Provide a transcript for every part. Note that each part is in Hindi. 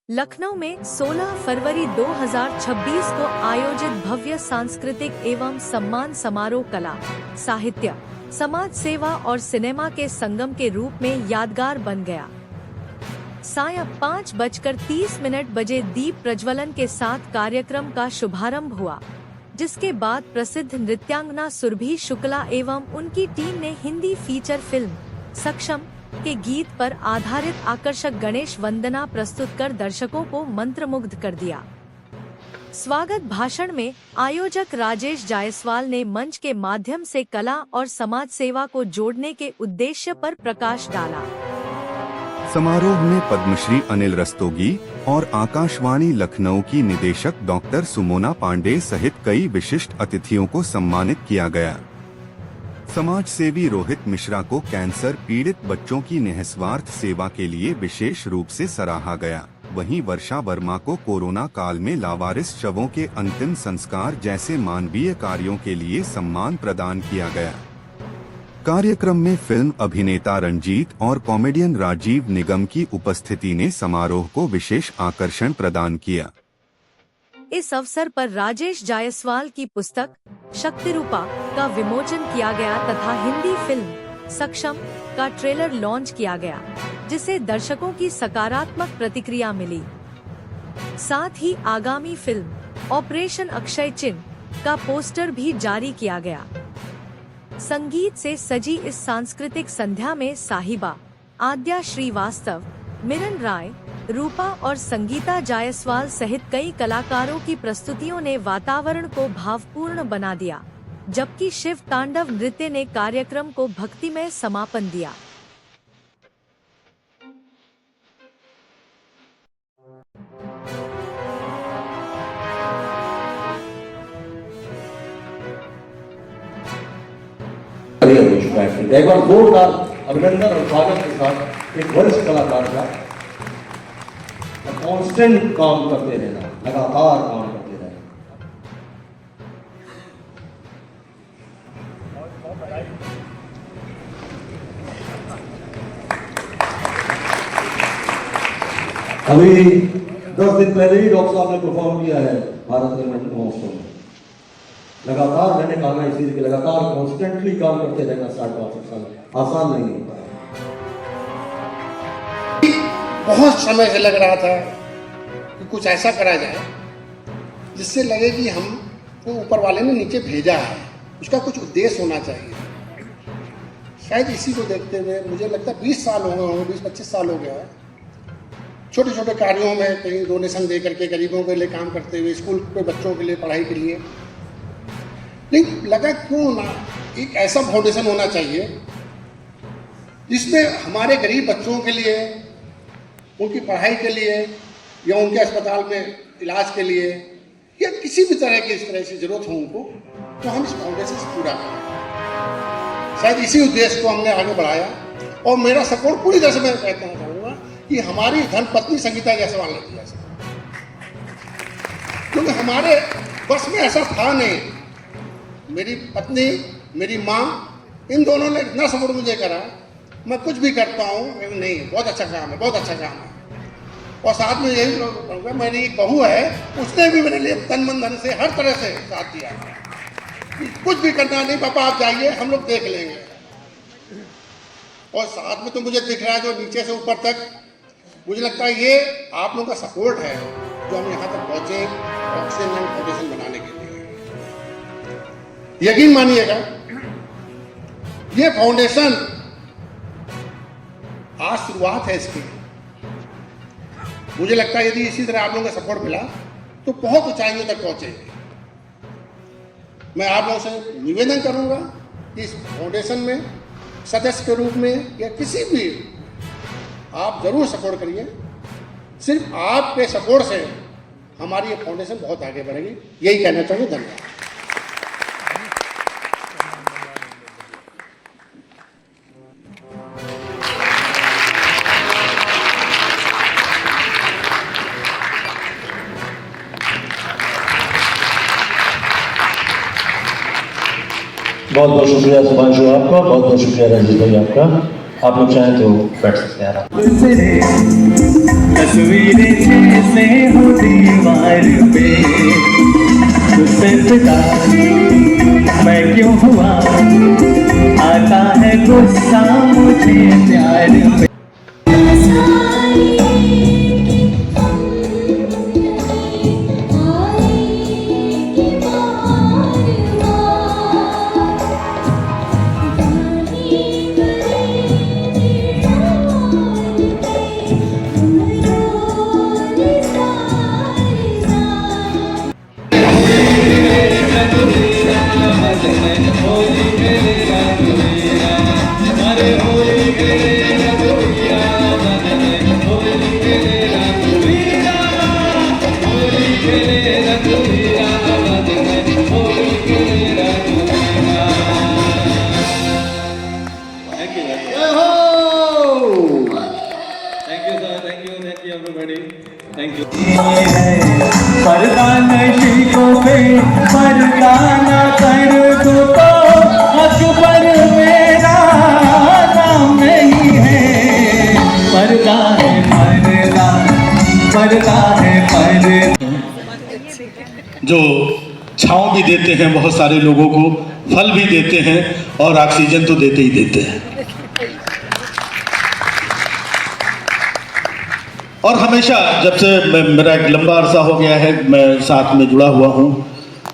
लखनऊ में 16 फरवरी 2026 को आयोजित भव्य सांस्कृतिक एवं सम्मान समारोह कला, साहित्य, समाज सेवा और सिनेमा के संगम के रूप में यादगार बन गया। सायं 5:30 बजे दीप प्रज्वलन के साथ कार्यक्रम का शुभारंभ हुआ, जिसके बाद प्रसिद्ध नृत्यांगना सुरभि शुक्ला एवं उनकी टीम ने हिंदी फीचर फिल्म सक्षम के गीत पर आधारित आकर्षक गणेश वंदना प्रस्तुत कर दर्शकों को मंत्रमुग्ध कर दिया। स्वागत भाषण में आयोजक राजेश जायसवाल ने मंच के माध्यम से कला और समाज सेवा को जोड़ने के उद्देश्य पर प्रकाश डाला। समारोह में पद्मश्री अनिल रस्तोगी और आकाशवाणी लखनऊ की निदेशक डॉक्टर सुमोना पांडे सहित कई विशिष्ट अतिथियों को सम्मानित किया गया। समाज सेवी रोहित मिश्रा को कैंसर पीड़ित बच्चों की निस्वार्थ सेवा के लिए विशेष रूप से सराहा गया। वहीं वर्षा वर्मा को कोरोना काल में लावारिस शवों के अंतिम संस्कार जैसे मानवीय कार्यों के लिए सम्मान प्रदान किया गया। कार्यक्रम में फिल्म अभिनेता रंजीत और कॉमेडियन राजीव निगम की उपस्थिति ने समारोह को विशेष आकर्षण प्रदान किया। इस अवसर पर राजेश जायसवाल की पुस्तक शक्तिरूपा का विमोचन किया गया तथा हिंदी फिल्म सक्षम का ट्रेलर लॉन्च किया गया, जिसे दर्शकों की सकारात्मक प्रतिक्रिया मिली। साथ ही आगामी फिल्म ऑपरेशन अक्षय चिन्ह का पोस्टर भी जारी किया गया। संगीत से सजी इस सांस्कृतिक संध्या में साहिबा, आद्या श्रीवास्तव, मिरन राय, रूपा और संगीता जायसवाल सहित कई कलाकारों की प्रस्तुतियों ने वातावरण को भावपूर्ण बना दिया, जबकि शिव तांडव नृत्य ने कार्यक्रम को भक्तिमय समापन दिया। हो चुका है। एक बार जोरदार अभिनंदन और स्वागत के साथ एक वरिष्ठ कलाकार का कांस्टेंट काम करते रहना, लगातार काम करते रहना। अभी 10 दिन पहले ही डॉक्टर साहब ने परफॉर्म किया है भारत रत्न महोत्सव में। लगातार मैंने कहा ना, इसीलिए लगातार कॉन्स्टेंटली काम करते रहना 60-65 साल आसान नहीं होता है। बहुत समय से लग रहा था कि कुछ ऐसा करा जाए जिससे लगे कि हमको ऊपर वाले ने नीचे भेजा है, उसका कुछ उद्देश्य होना चाहिए। शायद इसी को देखते हुए मुझे लगता है 20 साल हो गए होंगे, 20-25 साल हो गया है, छोटे छोटे कार्यों में कहीं डोनेशन दे करके गरीबों के लिए काम करते हुए, स्कूल के बच्चों के लिए, पढ़ाई के लिए। लेकिन लगा क्यों ना एक ऐसा फाउंडेशन होना चाहिए जिसमें हमारे गरीब बच्चों के लिए, उनकी पढ़ाई के लिए या उनके अस्पताल में इलाज के लिए या किसी भी तरह की इस तरह की जरूरत हो उनको, तो हम इस फाउंडेशन से पूरा करें। शायद इसी उद्देश्य को हमने आगे बढ़ाया और मेरा सपोर्ट पूरी तरह से मैं कहना चाहूँगा कि हमारी धर्मपत्नी संगीता जायसवाल ने किया, क्योंकि हमारे बस में ऐसा था नहीं। मेरी पत्नी, मेरी माँ, इन दोनों ने इतना सपोर्ट मुझे करा, मैं कुछ भी करता हूँ नहीं, बहुत अच्छा काम है, बहुत अच्छा काम है। और साथ में यही कहूँगा, मेरी एक बहू है, उसने भी मेरे लिए तन मन धन से हर तरह से साथ दिया कि कुछ भी करना नहीं पापा, आप जाइए, हम लोग देख लेंगे। और साथ में तो मुझे दिख रहा है जो नीचे से ऊपर तक, मुझे लगता है ये आप लोगों का सपोर्ट है जो हम यहाँ तक पहुँचे ऑक्सीजन फाउंडेशन बनाने के लिए। यकीन मानिएगा, ये फाउंडेशन आज शुरुआत है इसकी। मुझे लगता है यदि इसी तरह आप लोगों का सपोर्ट मिला तो बहुत ऊंचाइयों तक पहुंचेगी। मैं आप लोगों से निवेदन करूंगा कि इस फाउंडेशन में सदस्य के रूप में या किसी भी, आप जरूर सपोर्ट करिए। सिर्फ आपके सपोर्ट से हमारी ये फाउंडेशन बहुत आगे बढ़ेगी, यही कहना चाहिए। धन्यवाद। बहुत बहुत शुक्रिया सुभांशु आपका, बहुत बहुत शुक्रिया रंजीत भाई आपका। आप लोग चाहें तो बैठ सकते हैं। तस्वीरें जैसे हो दीवार पे, तुझसे फिदा मैं क्यों हुआ, आता है गुस्सा मुझे प्यार पे। पर्दा नशीकों पे पर्दा न कर दो तो अकबर मेरा नाम नहीं है। पर्दा है पर्दा, पर्दा है पर्दा। जो छाँव भी देते हैं बहुत सारे लोगों को, फल भी देते हैं और ऑक्सीजन तो देते ही देते हैं। और हमेशा जब से मेरा एक लंबा अरसा हो गया है मैं साथ में जुड़ा हुआ हूँ,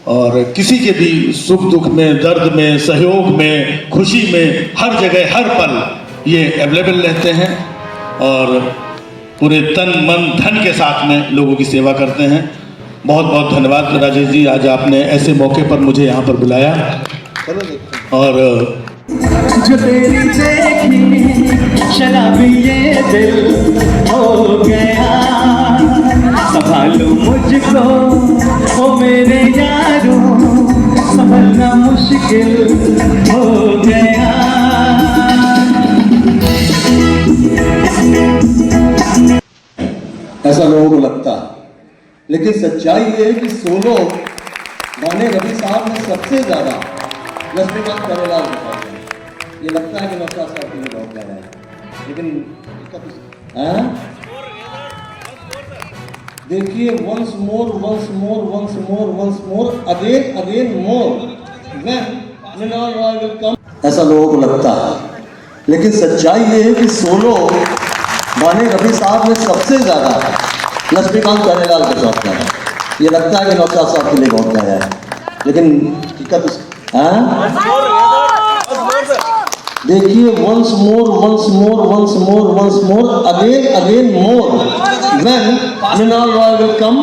और किसी के भी सुख दुख में, दर्द में, सहयोग में, खुशी में, हर जगह हर पल ये अवेलेबल रहते हैं और पूरे तन मन धन के साथ में लोगों की सेवा करते हैं। बहुत बहुत धन्यवाद राजेश जी, आज आपने ऐसे मौके पर मुझे यहाँ पर बुलाया। और जो तेरी देखी शराबी ये दिल हो गया, संभालो मुझको ओ मेरे यारो, संभलना मुश्किल हो गया। ऐसा लोगों को लगता है, लेकिन सच्चाई ये है कि सोलो गाने रवि साहब ने सबसे ज्यादा लक्ष्मीकांत प्यारेलाल के साथ गाए। ये लगता है कि नौशाद साहब के लिए बहुत गाया है, लेकिन इसका कुछ देखिए, once more once more once more once more again again more when Mrinal Roy will come. ऐसा लोगों को लगता है, लेकिन सच्चाई ये है कि सोलो गाने रवि साहब ने सबसे ज्यादा लक्ष्मीकांत प्यारेलाल के साथ गाया। ये लगता है कि नौशाद साहब के लिए बहुत गाया है, लेकिन देखिए, once more once more once more once more again again more when Mrinal Roy will come.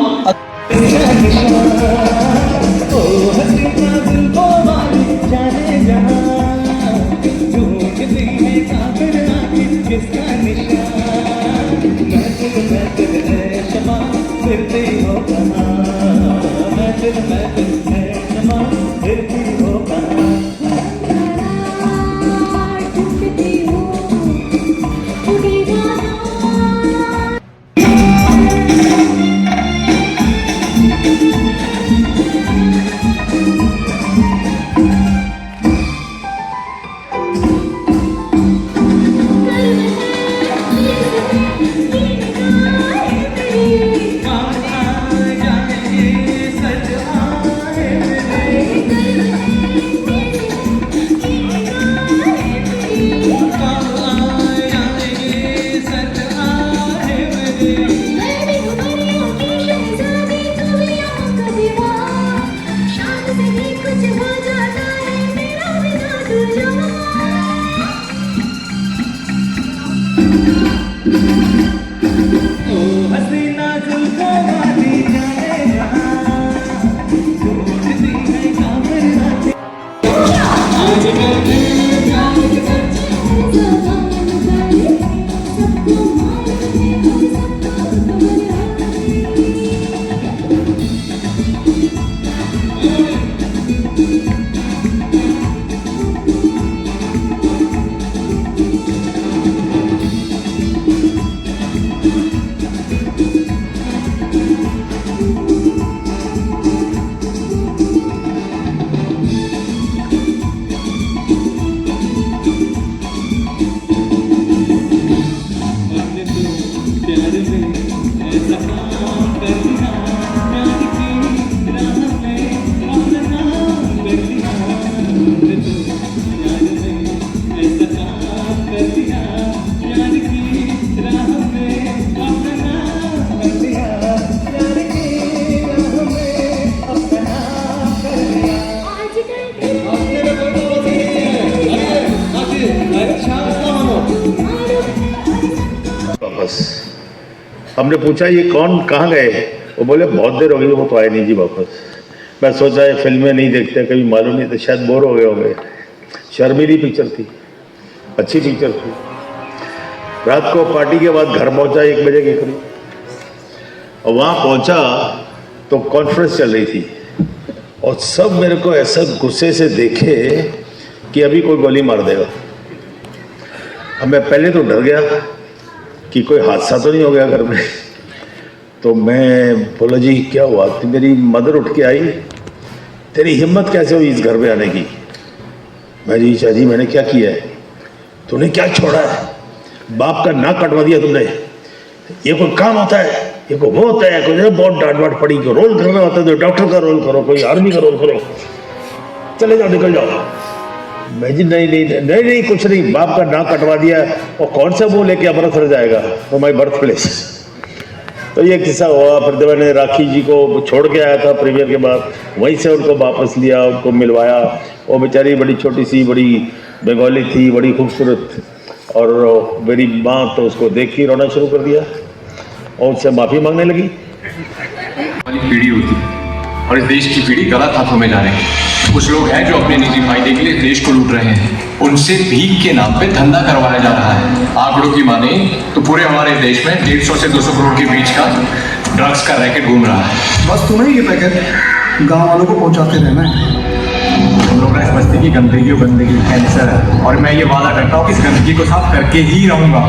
वापस हमने पूछा ये कौन कहाँ गए, वो बोले बहुत देर हो गई वो तो आए नहीं जी वापस। मैं सोचा ये फिल्में नहीं देखते कभी मालूम नहीं, तो शायद बोर हो गए होंगे। शर्मीली पिक्चर थी, अच्छी पिक्चर थी। रात को पार्टी के बाद घर पहुंचा 1 बजे के करीब, और वहाँ पहुंचा तो कॉन्फ्रेंस चल रही थी और सब मेरे को ऐसा गुस्से से देखे कि अभी कोई गोली मार देगा। अब मैं पहले तो डर गया कि कोई हादसा तो नहीं हो गया घर में। तो मैं बोला जी क्या हुआ? तो मेरी मदर उठ के आई, तेरी हिम्मत कैसे हुई इस घर में आने की? मैं जी शाह जी मैंने क्या किया है? तूने क्या छोड़ा है? बाप का नाक कटवा दिया तुमने। ये कोई काम होता है? ये कोई वो होता है? कोई बहुत डांट वाट पड़ी, कोई रोल करना होता है तो डॉक्टर का रोल करो, कोई आर्मी का रोल करो, चले जाओ निकल जाओ। मैं जी नहीं नहीं नहीं नहीं कुछ नहीं, बाप का नाक कटवा दिया और कौन सा वो लेके अमृतसर जाएगा तो माई बर्थ प्लेस। तो ये किस्सा हुआ। फिर जब मैंने राखी जी को छोड़ के आया था प्रीमियर के बाद, वहीं से उनको वापस लिया, उनको मिलवाया। वो बेचारी बड़ी छोटी सी बड़ी बंगाली थी, बड़ी खूबसूरत, और मेरी माँ तो उसको देख के रोना शुरू कर दिया और उससे माफ़ी मांगने लगी। वाली पीढ़ी होती और इस देश की पीढ़ी गलत हाथों में जा रही है। कुछ लोग हैं जो अपने निजी फायदे के लिए देश को लूट रहे हैं, उनसे भीख के नाम पे धंधा करवाया जा रहा है। आंकड़ों की माने तो पूरे हमारे देश में 150 से 200 करोड़ के बीच का ड्रग्स का रैकेट घूम रहा है। बस तुम्हें ये पैकेट गांव वालों को पहुंचाते रहना है। हम लोग इस बस्ती की गंदगी कैंसर है, और मैं ये वादा करता हूँ कि इस गंदगी को साफ करके ही रहूंगा।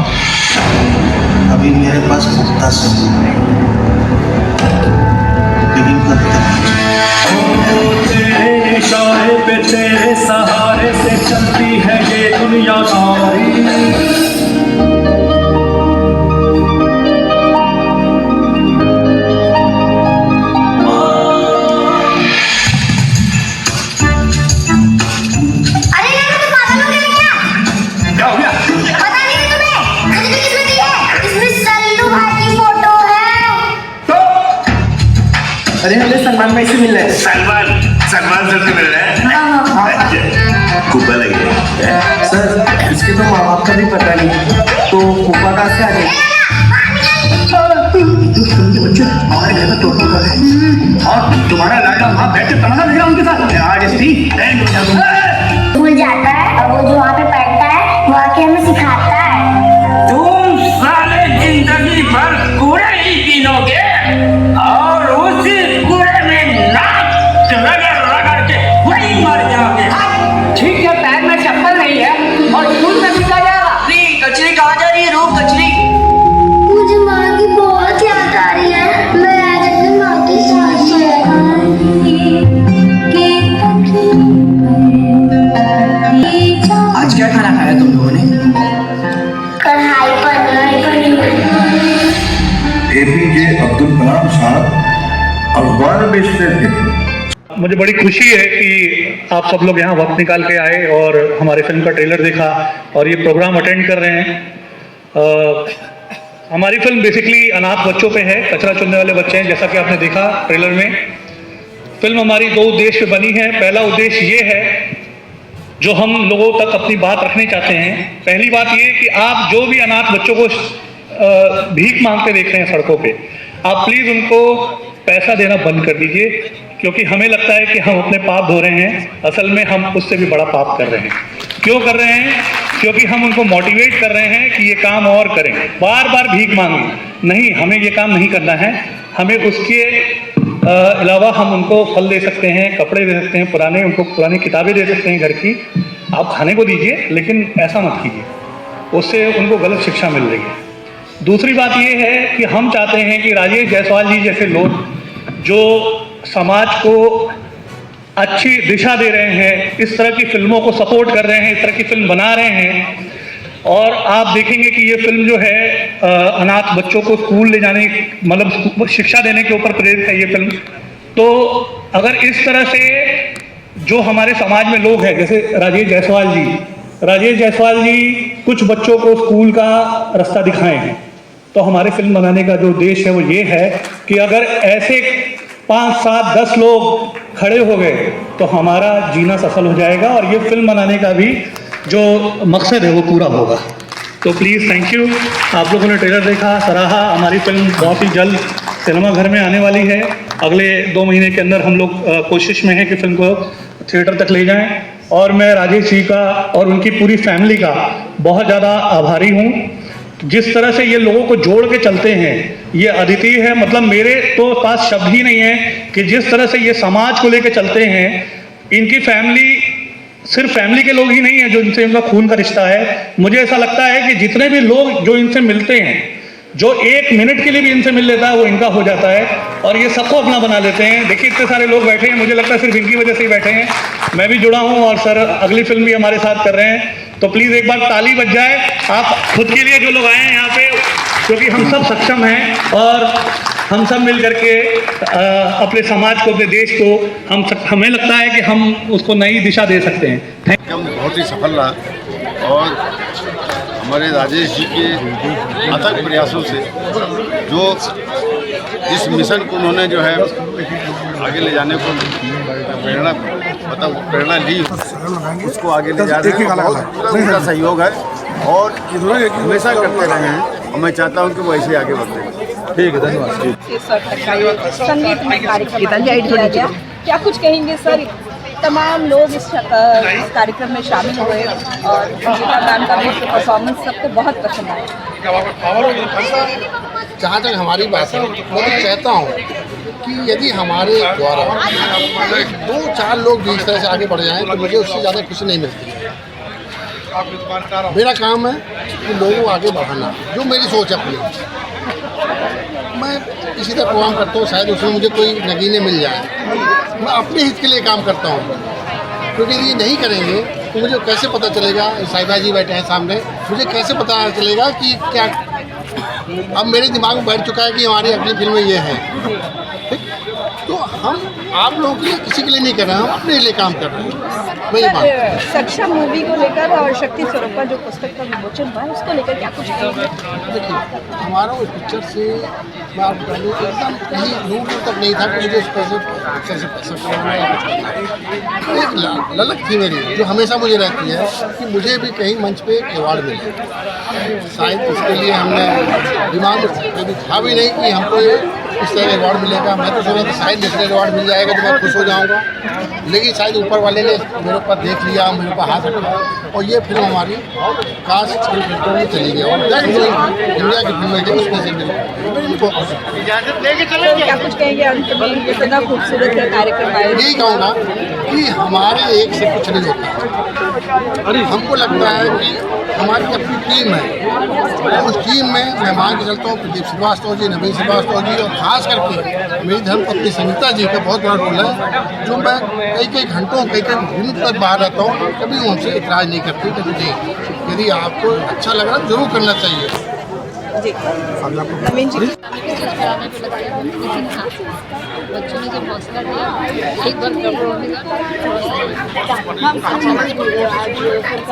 अभी मेरे पास पुख्ता सबूत है, लेकिन कब तक? तेरे इशारे पे तेरे सहारे से चलती है ये दुनिया सारी। अरे हमें सलमान भाई से मिल रहे हैं। सलमान सर से मिल रहे हैं? खूब लगे सर इसके तो माँ बाप का भी पता नहीं, तो फूफा कहाँ से आ गए? बच्चे हमारे घर में टोटो कर है और तुम्हारा लाडला वहाँ बैठ के तमाशा देख रहा उनके साथ। भूल जाता है और वो जो वहाँ पे बैठता है वो आके हमें सिखाता है। तुम साले जिंदगी भर कूड़े ही पीनोगे और उसी कूड़े में नाक रगड़ के वही मर जाओगे। ठीक है, पैर में चप्पल नहीं है और दूध में पीता जाएगा। कचरी कहाँ जा रही है? रूप कचरी। मुझे माँ की बहुत याद आ रही है। मैं आज अपनी माँ के साथ आज क्या खाना खाया तुम लोगों ने? कढ़ाई पनीर। APJ अब्दुल कलाम साहब अखबार बेचते थे। मुझे बड़ी खुशी है कि आप सब लोग यहाँ वक्त निकाल के आए और हमारे फिल्म का ट्रेलर देखा और ये प्रोग्राम अटेंड कर रहे हैं। हमारी फिल्म बेसिकली अनाथ बच्चों पे है, कचरा चुनने वाले बच्चे हैं, जैसा कि आपने देखा ट्रेलर में। फिल्म हमारी 2 उद्देश्य पे बनी है। पहला उद्देश्य ये है जो हम लोगों तक अपनी बात रखनी चाहते हैं। पहली बात ये कि आप जो भी अनाथ बच्चों को भीख मांगते देख रहे हैं सड़कों पे, आप प्लीज़ उनको पैसा देना बंद कर दीजिए, क्योंकि हमें लगता है कि हम अपने पाप धो रहे हैं, असल में हम उससे भी बड़ा पाप कर रहे हैं। क्यों कर रहे हैं? क्योंकि हम उनको मोटिवेट कर रहे हैं कि ये काम और करें। बार बार भीख मांगें नहीं, हमें ये काम नहीं करना है। हमें उसके अलावा हम उनको फल दे सकते हैं, कपड़े दे सकते हैं, उनको पुरानी किताबें दे सकते हैं घर की। आप खाने को दीजिए, लेकिन ऐसा मत कीजिए, उससे उनको गलत शिक्षा मिल रही है। दूसरी बात ये है कि हम चाहते हैं कि राजेश जायसवाल जी जैसे लोग जो समाज को अच्छी दिशा दे रहे हैं, इस तरह की फिल्मों को सपोर्ट कर रहे हैं, इस तरह की फिल्म बना रहे हैं, और आप देखेंगे कि ये फिल्म जो है अनाथ बच्चों को स्कूल ले जाने, मतलब शिक्षा देने के ऊपर प्रेरित है ये फिल्म। तो अगर इस तरह से जो हमारे समाज में लोग हैं, जैसे राजेश जायसवाल जी कुछ बच्चों को स्कूल का रास्ता दिखाए हैं, तो हमारे फिल्म बनाने का जो उद्देश्य है वो ये है कि अगर ऐसे 5, 7, 10 लोग खड़े हो गए तो हमारा जीना सफल हो जाएगा और ये फिल्म बनाने का भी जो मकसद है वो पूरा होगा। तो प्लीज़ थैंक यू। आप लोगों ने ट्रेलर देखा, सराहा। हमारी फिल्म बहुत ही जल्द सिनेमा घर में आने वाली है। अगले 2 महीने के अंदर हम लोग कोशिश में हैं कि फिल्म को थिएटर तक ले जाएं। और मैं राजेश जी का और उनकी पूरी फैमिली का बहुत ज़्यादा आभारी हूँ। जिस तरह से ये लोगों को जोड़ के चलते हैं ये अद्वितीय है। मतलब मेरे तो पास शब्द ही नहीं है कि जिस तरह से ये समाज को लेकर चलते हैं। इनकी फैमिली सिर्फ फैमिली के लोग ही नहीं है जो इनसे इनका खून का रिश्ता है। मुझे ऐसा लगता है कि जितने भी लोग जो इनसे मिलते हैं, जो 1 मिनट के लिए भी इनसे मिल लेता है वो इनका हो जाता है और ये सबको अपना बना लेते हैं। देखिए इतने सारे लोग बैठे हैं, मुझे लगता है सिर्फ इनकी वजह से ही बैठे हैं। मैं भी जुड़ा हूँ और सर अगली फिल्म भी हमारे साथ कर रहे हैं। तो प्लीज़ एक बार ताली बज जाए आप खुद के लिए जो लोग आए हैं यहाँ पे, क्योंकि हम सब सक्षम हैं और हम सब मिल करके अपने समाज को, अपने देश को हमें लगता है कि हम उसको नई दिशा दे सकते हैं। Thank you. बहुत ही सफल रहा और हमारे राजेश जी के अथक प्रयासों से जो इस मिशन को उन्होंने जो है आगे ले जाने को प्रेरणा ली, उसको आगे ले जा रहे हैं। बहुत उनका सहयोग है और हमेशा करते रहे हैं और मैं चाहता हूं कि वो ऐसे आगे बढ़ते हैं। ठीक है, धन्यवाद। संगीत में कार्यक्रम किया गया, क्या कुछ कहेंगे सर? तमाम लोग इस कार्यक्रम में शामिल हुए और संगीता मैम का भी परफॉर्मेंस सबको बहुत पसंद आया। जहाँ तक हमारी बात है, मैं तो चाहता हूँ कि यदि हमारे द्वारा 2-4 लोग भी इस तरह से आगे बढ़ जाएं तो मुझे उससे ज़्यादा खुशी नहीं मिलती है। मेरा काम है कि लोगों को आगे बढ़ाना, जो मेरी सोच है अपनी। मैं इसी तरह प्रोग्राम करता हूँ, शायद उसमें मुझे कोई नगीने मिल जाए। मैं अपने हित के लिए काम करता हूँ, क्योंकि यदि ये नहीं करेंगे तो मुझे कैसे पता चलेगा? साहिबा जी बैठे हैं सामने, मुझे कैसे पता चलेगा कि क्या? अब मेरे दिमाग में बैठ चुका है कि हमारी अगली फिल्म ये है। ठीक, तो हम आप लोगों के लिए, किसी के लिए नहीं कर रहे हैं, हम अपने लिए काम कर रहे हैं। मैं ये बात सक्षम मूवी को लेकर और शक्ति स्वरूप का जो पुस्तक का विमोचन हुआ है उसको लेकर क्या कुछ कहेंगे? देखिए, हमारा उस पिक्चर से मैं आपको कह दूँ एकदम कहीं दूर तक नहीं था कि मुझे उस पिक्चर से पैसा कमाना है। एक ललक थी मेरी जो हमेशा मुझे रहती है कि मुझे भी कहीं मंच पे एक अवार्ड मिले। शायद इसके लिए हमने दिमाग में कभी था भी नहीं कि हमको इस तरह अवार्ड मिलेगा। मैं तो सोचा था शायद नेशनल अवार्ड मिल जाएगा तो मैं खुश हो जाऊँगा, लेकिन शायद ऊपर वाले ने मेरे ऊपर देख लिया, मेरे ऊपर हाथ रखा और ये फिल्म हमारी कास्ट फिल्म फेस्टिवल में चली गई और इंडिया की फिल्म है उसमें से मिली। क्या कुछ कहेंगे अंत में? इतना खूबसूरत कार्यक्रम आया। यही कहूँगा कि हमारे एक से कुछ नहीं होता। हमको लगता है कि हमारी अपनी टीम है, उस टीम में मैं मान के चलता हूँ प्रदीप श्रीवास्तव जी, नवीन श्रीवास्तव जी और खास करके मेरी धर्मपत्नी संगीता जी का बहुत बड़ा रोल है, जो मैं कई घंटों कई दिन तक बाहर रहता हूँ, कभी उनसे इतराज़ नहीं करती। कभी नहीं, यदि आपको अच्छा लग रहा है जरूर करना चाहिए। जी नवीन जी, बच्चों ने जब हौसला दिया एक बार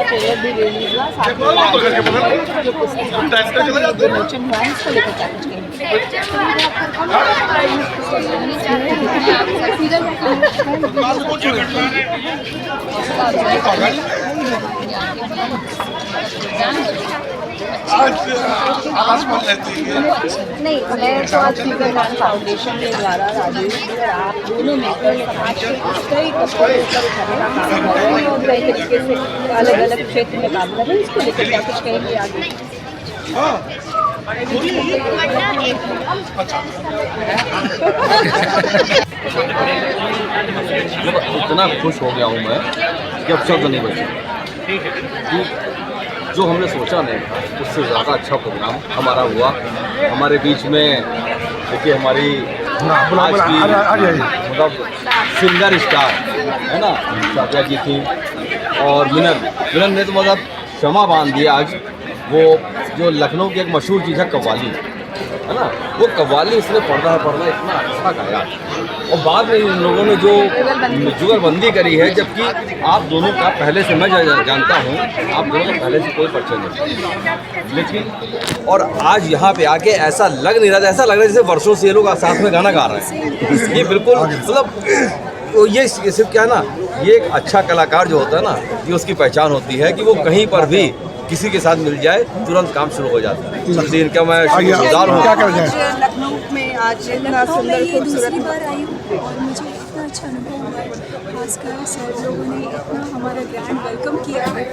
ट्रेलर भी रिलीज हुआ, साथ में जो पुस्तक का विमोचन हुआ है इसको लेकर क्या कुछ नहीं, मैं तो आज फीवरलैंड फाउंडेशन के द्वारा राजेश जी और आप दोनों मिलकर समाज के कई कष्टों को उठाने का काम कर रहे हैं और कई तरीके से अलग अलग क्षेत्र में काम कर रहे हैं। इसको लेकर क्या कुछ कहेंगे आगे? इतना खुश हो गया हूँ मैं कि अब शब्द नहीं बचे। जो हमने सोचा नहीं था उससे ज़्यादा अच्छा प्रोग्राम हमारा हुआ। हमारे बीच में देखिए हमारी आज की मतलब सिंगर स्टार है ना, साथिया जी थी और मिलन ने तो मतलब क्षमा बांध दिया आज वो जो लखनऊ की एक मशहूर चीज़ है कव्वाली, है ना, वो कव्वाली उसने पढ़ना इतना अच्छा गाया। और बाद में इन लोगों ने जो जुगलबंदी करी है, जबकि आप दोनों का पहले से मैं जानता हूँ, आप दोनों का पहले से कोई परिचय नहीं, लेकिन और आज यहाँ पे आके ऐसा लग नहीं रहा, ऐसा लग रहा है जैसे वर्षों से ये लोग साथ में गाना गा रहे हैं। ये बिल्कुल मतलब तो ये सिर्फ क्या है ना, ये एक अच्छा कलाकार जो होता है ना, ये उसकी पहचान होती है कि वो कहीं पर भी किसी के साथ मिल जाए तुरंत काम शुरू हो जाता है। इसलिए इनका मैं शुक्रगुजार हूँ। लखनऊ में आज इतना सुंदर खूबसूरत बार आई हूँ और मुझे इतना अच्छा अनुभव हुआ है। खासकर सर लोगों ने इतना हमारा ग्रैंड वेलकम किया है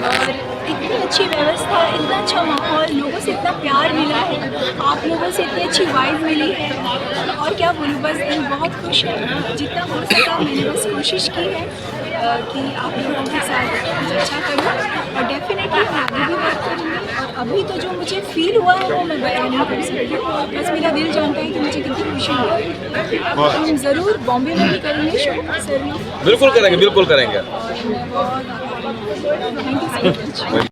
और इतनी अच्छी व्यवस्था, इतना अच्छा माहौल, लोगों से इतना प्यार मिला है, आप लोगों से इतनी अच्छी वाइब मिली है। और क्या बोलूँ, बस दिल बहुत खुश है। जितना हो सका मैंने बस कोशिश की है कि आप लोगों के साथ कुछ अच्छा करूँ और डेफिनेटली मैं आगे भी बात करूँगी। और अभी तो जो मुझे फील हुआ है वो मैं बयान नहीं कर सकती, बस मेरा दिल जानता है कि मुझे कितनी खुशी हुई। हम ज़रूर बॉम्बे में भी करेंगे शो, सर लोग बिल्कुल करेंगे, बिल्कुल करेंगे। और मैं बहुत थैंक यू सो मच।